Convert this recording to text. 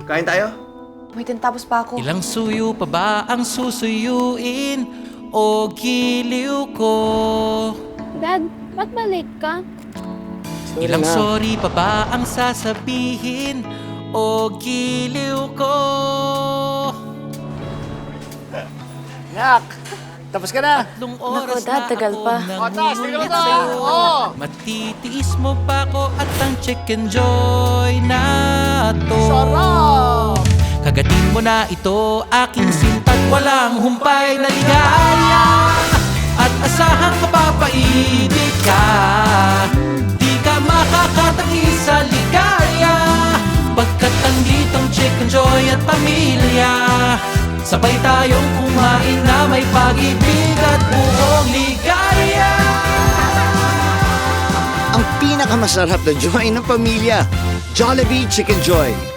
Kain tayo? Wait, tapos pa ako. Ilang suyo pa ba ang susuyuin o giliw ko? Dad, ba't balik ka? Ilang sorry pa ba ang sasabihin o giliw ko? Nak, tapos ka na. Tatlong oras Dad, na tagal ako pa. Taas, tingnan mo nangungulit to, sa'yo. oh. Matitiis mo ba ko at ang chicken joy na to? Sarap! Kagatin mo na ito, aking sinta't walang humpay na ligaya. At asahang mapapaibig ka, di ka makakatagi sa ligaya. Pagkat anditong chicken joy at pamilya, sabay tayong kumain na may pag-ibig at buong ligaya. Ang pinakamasarap na joy ng pamilya, Jollibee Chicken Joy.